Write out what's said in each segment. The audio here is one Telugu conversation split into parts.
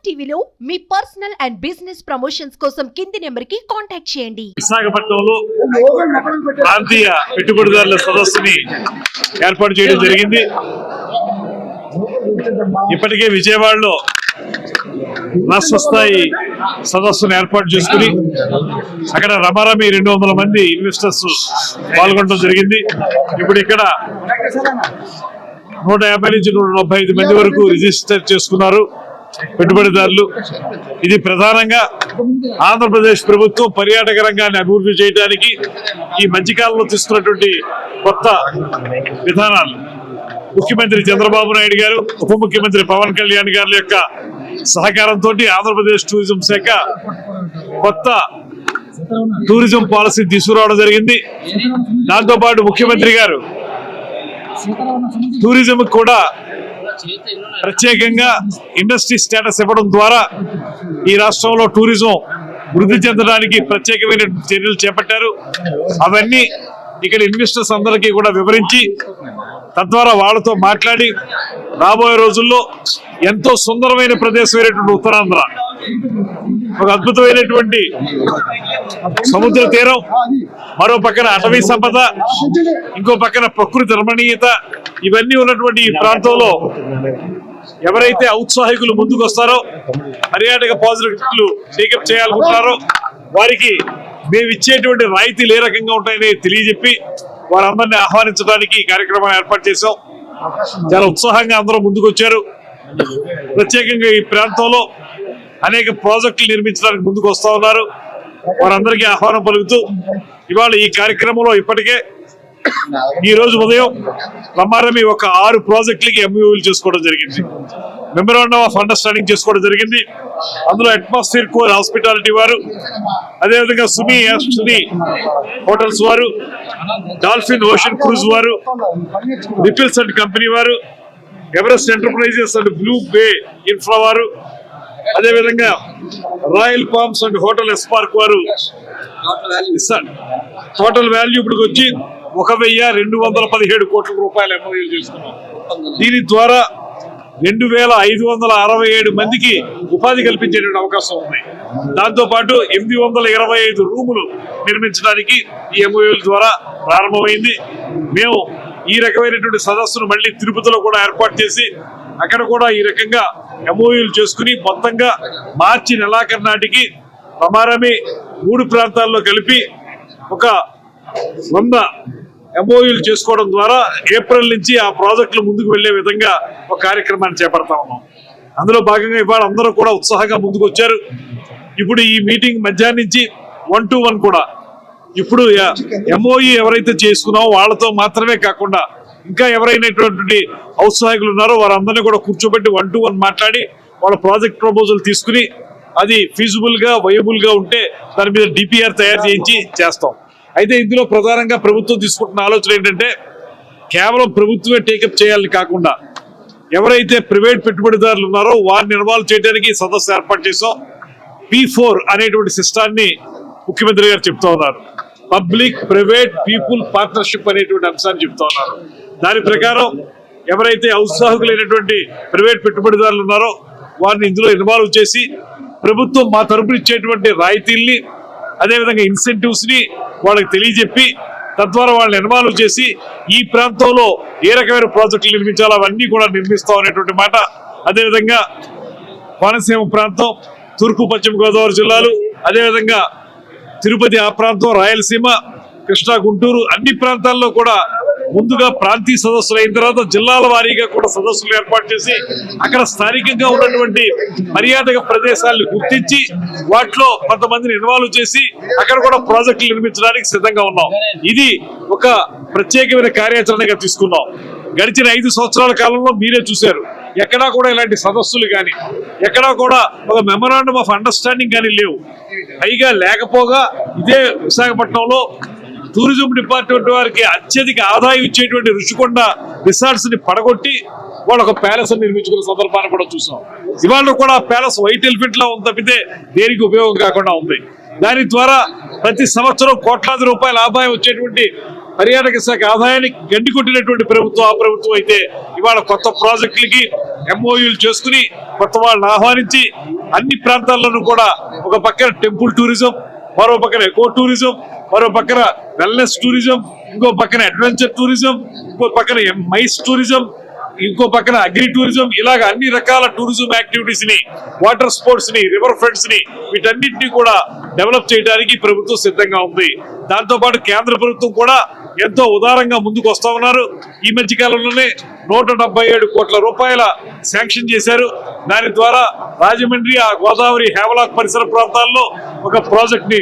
టీవీలో మీ పర్సనల్ అండ్ బిజినెస్ ప్రమోషన్స్ కోసం కింది నెంబర్కి కాంటాక్ట్ చేయండి. విశాఖపట్నంలో ప్రాంతీయ పెట్టుబడిదారుల సదస్సుని ఏర్పాటు చేయడం జరిగింది. ఇప్పటికే విజయవాడలో రాష్ట్ర స్థాయి సదస్సును ఏర్పాటు చేసుకుని అక్కడ రమారమి 200 మంది ఇన్వెస్టర్స్ పాల్గొనడం జరిగింది. ఇప్పుడు ఇక్కడ 150 నుంచి 175 మంది వరకు రిజిస్టర్ చేసుకున్నారు పెట్టుబడిదారులు. ఇది ప్రధానంగా ఆంధ్రప్రదేశ్ ప్రభుత్వం పర్యాటక రంగాన్ని అభివృద్ధి చేయడానికి ఈ మధ్యకాలంలో తీసుకున్నటువంటి కొత్త విధానాలు, ముఖ్యమంత్రి చంద్రబాబు నాయుడు గారు, ఉప ముఖ్యమంత్రి పవన్ కళ్యాణ్ గారి యొక్క సహకారంతో ఆంధ్రప్రదేశ్ టూరిజం శాఖ కొత్త టూరిజం పాలసీ తీసుకురావడం జరిగింది. దాంతోపాటు ముఖ్యమంత్రి గారు టూరిజం కూడా ప్రత్యేకంగా ఇండస్ట్రీ స్టేటస్ ఇవ్వడం ద్వారా ఈ రాష్ట్రంలో టూరిజం వృద్ధి చెందడానికి ప్రత్యేకమైన చర్యలు చేపట్టారు. అవన్నీ ఇక్కడ ఇన్వెస్టర్స్ అందరికీ కూడా వివరించి తద్వారా వాళ్ళతో మాట్లాడి రాబోయే రోజుల్లో ఎంతో సుందరమైన ప్రదేశమైనటువంటి ఉత్తరాంధ్ర, ఒక అద్భుతమైనటువంటి సముద్ర తీరం, మరో పక్కన అటవీ సంపద, ఇంకో పక్కన ప్రకృతి రమణీయత, ఇవన్నీ ఉన్నటువంటి ఈ ప్రాంతంలో ఎవరైతే ఔత్సాహికులు ముందుకు వస్తారో, పర్యాటక ప్రాజెక్టులు టేకప్ చేయాలనుకుంటారో వారికి మేము ఇచ్చేటువంటి రాయితీలు ఏ రకంగా ఉంటాయని తెలియజెప్పి వారందరినీ ఆహ్వానించడానికి ఈ కార్యక్రమాన్ని ఏర్పాటు చేశాం. చాలా ఉత్సాహంగా అందరూ ముందుకు వచ్చారు. ప్రత్యేకంగా ఈ ప్రాంతంలో అనేక ప్రాజెక్టులు నిర్మించడానికి ముందుకు వస్తా ఉన్నారు. వారందరికీ ఆహ్వానం పలుకుతూ ఇవాళ ఈ కార్యక్రమంలో ఇప్పటికే ఈ రోజు ఉదయం రమారమి ఒక 6 ప్రాజెక్టులకి ఎంఓయూలు చేసుకోవడం జరిగింది, మెమోరాండం ఆఫ్ అండర్స్టాండింగ్ చేసుకోవడం జరిగింది. అందులో అట్మాస్ఫియర్ కోర్ హాస్పిటాలిటీ వారు, అదేవిధంగా సుమి హోటల్స్ వారు, డాల్ఫిన్ ఓషన్ క్రూజ్ వారు, రిపిల్స్ అండ్ కంపెనీ వారు, Everest enterprises and blue bay infra వారు, అదేవిధంగా royal palms and hotel Spark వారు టోటల్ వాల్యూ ఇప్పుడు వచ్చి 1,217 కోట్ల రూపాయలు ఎంఓయూ చేసుకున్నాం. దీని ద్వారా 2,567 మందికి ఉపాధి కల్పించేటువంటి అవకాశం ఉంది. దాంతో పాటు 825 రూములు నిర్మించడానికి ఈ ఎంఓయూల ద్వారా ప్రారంభమైంది. మేము ఈ రకమైనటువంటి సదస్సును మళ్ళీ తిరుపతిలో కూడా ఏర్పాటు చేసి అక్కడ కూడా ఈ రకంగా ఎంఓయూలు చేసుకుని మొత్తంగా మార్చి నెలాఖరు నాటికి రమారమి 3 ప్రాంతాల్లో కలిపి ఒక 100 ఎంఓయూలు చేసుకోవడం ద్వారా ఏప్రిల్ నుంచి ఆ ప్రాజెక్టులు ముందుకు వెళ్లే విధంగా ఒక కార్యక్రమాన్ని చేపడతా ఉన్నాం. అందులో భాగంగా ఇవాళ అందరూ కూడా ఉత్సాహంగా ముందుకు వచ్చారు. ఇప్పుడు ఈ మీటింగ్ మధ్యాహ్నం నుంచి 1-to-1 కూడా ఇప్పుడు ఎంఓయూ ఎవరైతే చేసుకున్నామో వాళ్ళతో మాత్రమే కాకుండా ఇంకా ఎవరైనటువంటి ఔత్సాహికులు ఉన్నారో వారందరినీ కూడా కూర్చోబెట్టి 1-to-1 మాట్లాడి వాళ్ళ ప్రాజెక్ట్ ప్రపోజల్ తీసుకుని అది ఫీజిబుల్ గా వయబుల్ గా ఉంటే దాని మీద డిపిఆర్ తయారు చేయించి చేస్తాం. అయితే ఇందులో ప్రధానంగా ప్రభుత్వం తీసుకుంటున్న ఆలోచన ఏంటంటే కేవలం ప్రభుత్వమే టేకప్ చేయాలని కాకుండా ఎవరైతే ప్రైవేట్ పెట్టుబడిదారులు ఉన్నారో వారిని ఇన్వాల్వ్ చేయడానికి సదస్సు ఏర్పాటు చేసాం. P4 అనేటువంటి సిస్టాన్ని ముఖ్యమంత్రి గారు చెప్తా ఉన్నారు. పబ్లిక్ ప్రైవేట్ పీపుల్ పార్ట్నర్షిప్ అనేటువంటి అంశాన్ని చెప్తా ఉన్నారు. దాని ప్రకారం ఎవరైతే ఔత్సాహికులైనటువంటి ప్రైవేట్ పెట్టుబడిదారులు ఉన్నారో వారిని ఇందులో ఇన్వాల్వ్ చేసి ప్రభుత్వం మా తరపున ఇచ్చేటువంటి రాయితీల్ని, అదేవిధంగా ఇన్సెంటివ్స్ ని వాళ్ళకి తెలియజెప్పి తద్వారా వాళ్ళని ఇన్వాల్వ్ చేసి ఈ ప్రాంతంలో ఏ రకమైన ప్రాజెక్టులు నిర్మించాలో అవన్నీ కూడా నిర్మిస్తాం అనేటువంటి మాట. అదేవిధంగా కోనసీమ ప్రాంతం, తూర్పు పశ్చిమ గోదావరి జిల్లాలు, అదేవిధంగా తిరుపతి ఆ ప్రాంతం, రాయలసీమ, కృష్ణా, గుంటూరు అన్ని ప్రాంతాల్లో కూడా ముందుగా ప్రాంతీయ సదస్సులు అయిన తర్వాత జిల్లాల వారీగా కూడా సదస్సులు ఏర్పాటు చేసి అక్కడ స్థానికంగా ఉన్నటువంటి పర్యాటక ప్రదేశాలను గుర్తించి వాటిలో కొంతమందిని ఇన్వాల్వ్ చేసి అక్కడ కూడా ప్రాజెక్టులు నిర్మించడానికి సిద్ధంగా ఉన్నాం. ఇది ఒక ప్రత్యేకమైన కార్యాచరణగా తీసుకున్నాం. గడిచిన 5 సంవత్సరాల కాలంలో మీరే చూశారు, ఎక్కడా కూడా ఇలాంటి సదస్సులు కానీ ఎక్కడా కూడా ఒక మెమోరాండం ఆఫ్ అండర్స్టాండింగ్ కానీ లేవు. పైగా లేకపోగా ఇదే విశాఖపట్నంలో టూరిజం డిపార్ట్మెంట్ వారికి అత్యధిక ఆదాయం ఇచ్చేటువంటి రుషికొండ రిసార్ట్స్ ని పడగొట్టి వాళ్ళు ఒక ప్యాలెస్ నిర్మించుకున్న సందర్భాన్ని కూడా చూసాం. ఇవాళ కూడా ఆ ప్యాలెస్ వైట్ ఎలిఫెంట్ లా ఉంది తప్పితే దేనికి ఉపయోగం కాకుండా ఉంది. దాని ద్వారా ప్రతి సంవత్సరం కోట్లాది రూపాయల ఆదాయం వచ్చేటువంటి పర్యాటక శాఖ ఆదాయాన్ని గండి కొట్టినటువంటి ప్రభుత్వం ఆ ప్రభుత్వం అయితే ఇవాళ కొత్త ప్రాజెక్టులకి ఎంఓయూలు చేసుకుని కొత్త వాళ్ళని ఆహ్వానించి అన్ని ప్రాంతాల్లోనూ కూడా ఒక పక్కన టెంపుల్ టూరిజం, మరో పక్కన ఎకో టూరిజం, మరో పక్కన వెల్నెస్ టూరిజం, ఇంకో పక్కన అడ్వెంచర్ టూరిజం, ఇంకో పక్కన మైస్ టూరిజం, ఇంకో పక్కన అగ్రి టూరిజం, ఇలాగ అన్ని రకాల టూరిజం యాక్టివిటీస్ ని, వాటర్ స్పోర్ట్స్ ని, రివర్ ఫ్రంట్స్ ని, వీటన్నిటిని కూడా డెవలప్ చేయడానికి ప్రభుత్వం సిద్ధంగా ఉంది. దాంతో పాటు కేంద్ర ప్రభుత్వం కూడా ఎంతో ఉదారంగా ముందుకు వస్తా ఉన్నారు. ఈ మధ్య కాలంలోనే 177 కోట్ల రూపాయల శాంక్షన్ చేశారు. దాని ద్వారా రాజమండ్రి, ఆ గోదావరి హేవలాక్ పరిసర ప్రాంతాల్లో ఒక ప్రాజెక్ట్ ని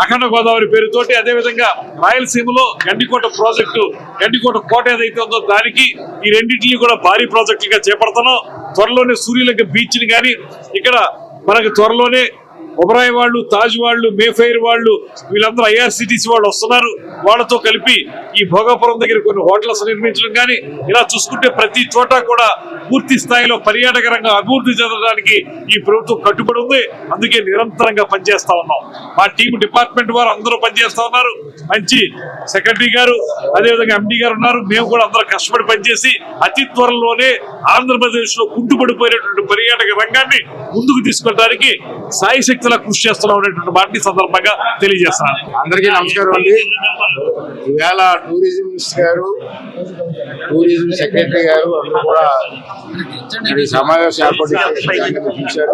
అఖండ గోదావరి పేరుతోటి, అదేవిధంగా రాయలసీమలో గండికోట ప్రాజెక్టు, గండికోట కోట ఏదైతే ఉందో దానికి, ఈ రెండింటిని కూడా భారీ ప్రాజెక్టులుగా చేపడుతున్నాం. త్వరలోనే సూర్యలంక బీచ్ ని కానీ, ఇక్కడ మనకి త్వరలోనే ఒబరాయ్ వాళ్ళు, తాజ్ వాళ్ళు, మేఫైర్ వాళ్ళు, వీళ్ళందరూ IRCTC వాళ్ళు వస్తున్నారు. వాళ్ళతో కలిపి ఈ భోగాపురం దగ్గర కొన్ని హోటల్స్ నిర్మించడం కానీ, ఇలా చూసుకుంటే ప్రతి చోట కూడా పూర్తి స్థాయిలో పర్యాటక రంగం అభివృద్ధి చెందడానికి ఈ ప్రభుత్వం కట్టుబడి ఉంది. అందుకే నిరంతరంగా పనిచేస్తా ఉన్నాం. మా టీం డిపార్ట్మెంట్ వారు అందరూ పనిచేస్తా ఉన్నారు. మంచి సెక్రటరీ గారు, అదేవిధంగా MD గారు ఉన్నారు. మేము కూడా అందరూ కష్టపడి పనిచేసి అతి త్వరలోనే ఆంధ్రప్రదేశ్ లో కుంటుపడిపోయినటువంటి పర్యాటక రంగాన్ని ముందుకు తీసుకెళ్ళడానికి సాయశక్తిలా కృషి చేస్తున్నాం అనేటువంటి మాటని సందర్భంగా తెలియజేస్తున్నాను. అందరికీ నమస్కారం అండి. ఈవేళ టూరిజం మినిస్టర్ గారు, టూరిజం సెక్రటరీ గారు అందరూ కూడా ఈ సమావేశం ఏర్పాటు చూశారు.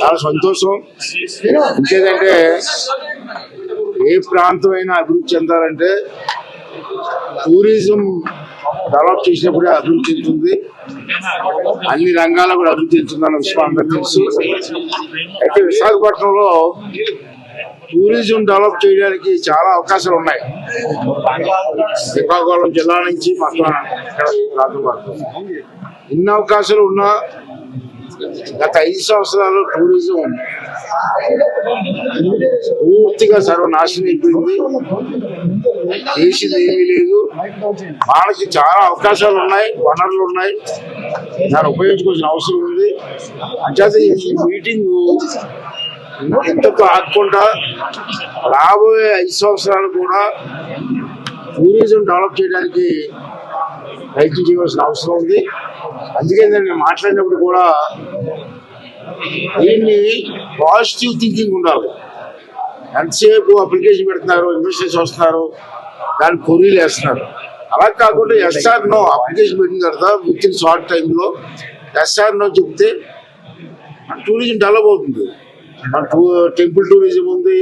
చాలా సంతోషం. ఇంకేదంటే ఏ ప్రాంతం అయినా అభివృద్ధి చెందాలంటే టూరిజం డెవలప్ చేసినప్పుడే అభివృద్ధి చెందుతుంది. అన్ని రంగాల్లో కూడా అభివృద్ధి చెందుతుందన్న విషయం అందరికీ తెలుసు. అయితే విశాఖపట్నంలో టూరిజం డెవలప్ చేయడానికి చాలా అవకాశాలు ఉన్నాయి. శ్రీకాకుళం జిల్లా నుంచి మొత్తం ప్రాంతం వరకు ఇన్ని అవకాశాలు ఉన్నా గత 5 సంవత్సరాలు టూరిజం పూర్తిగా సర్వనాశనం అయిపోయింది. చేసింది ఏమీ లేదు. మనకి చాలా అవకాశాలు ఉన్నాయి, వనరులు ఉన్నాయి, దాన్ని ఉపయోగించుకోవాల్సిన అవసరం ఉంది. అంచేత ఈ మీటింగ్ ఇంతతో ఆగకుండా రాబోయే 5 సంవత్సరాలు కూడా టూరిజం డెవలప్ చేయడానికి ప్రయత్నం చేయవలసిన అవసరం ఉంది. అందుకే నేను మాట్లాడినప్పుడు కూడా దీన్ని పాజిటివ్ థింకింగ్ ఉండాలి. ఎంతసేపు అప్లికేషన్ పెడుతున్నారు, ఇన్వెస్టర్స్ వస్తున్నారు, దాన్ని కొరీలు వేస్తున్నారు. అలా కాకుండా SR-No అప్లికేషన్ పెట్టిన తర్వాత విత్ ఇన్ షార్ట్ టైంలో SR-No చెప్తే టూరిజం డెవలప్ అవుతుంది. మన టెంపుల్ టూరిజం ఉంది,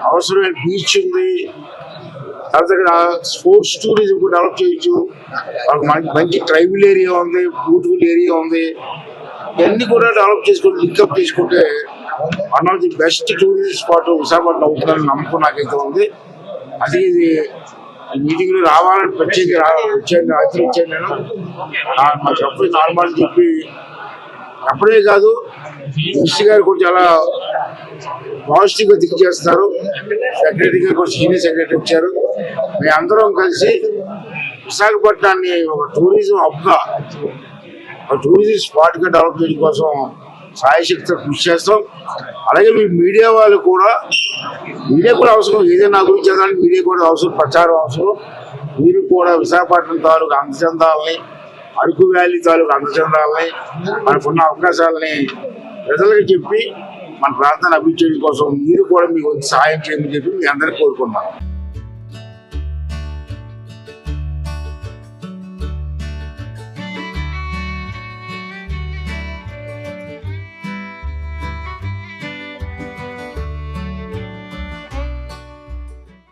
అవసరమైన బీచ్ ఉంది, తర్వాత ఇక్కడ స్పోర్ట్స్ టూరిజం కూడా డెవలప్ చేయొచ్చు. మంచి ట్రైబల్ ఏరియా ఉంది, బ్యూటిఫుల్ ఏరియా ఉంది. ఇవన్నీ కూడా డెవలప్ చేసుకుంటే, లింకప్ చేసుకుంటే one of the best tourism spot Visakhapatnam అవుతుందని నమ్మకం నాకైతే ఉంది. అది ఇది ఈ మీటింగ్ లో రావాలని వచ్చాను నేను. మా చెప్పి నార్మల్ చెప్పి అప్పుడే కాదు, మినిస్టర్ గారు కూడా చాలా పాజిటివ్ గా థింక్ చేస్తున్నారు. సెక్రటరీ గారు కూడా సీనియర్ సెక్రటరీ వచ్చారు. మేము అందరం కలిసి విశాఖపట్నాన్ని ఒక టూరిజం హబ్గా, ఒక టూరిజం స్పాట్ గా డెవలప్ చేయడం కోసం సాయశక్తితో కృషి చేస్తాం. అలాగే మీ మీడియా వాళ్ళు కూడా, మీడియా కూడా అవసరం. ఏదైనా అభివృద్ధి చెందాలని మీడియా కూడా అవసరం, ప్రచారం అవసరం. మీరు కూడా విశాఖపట్నం తాలూకు అందచందాలని, అరకు వ్యాలీ తాలూకు అందచందాలని, మనకున్న అవకాశాలని ప్రజలకు చెప్పి మన ప్రాంతాన్ని అభివృద్ధి చేయడం కోసం మీరు కూడా మీకు సహాయం చేయమని చెప్పి మీ అందరికీ కోరుకుంటున్నాను.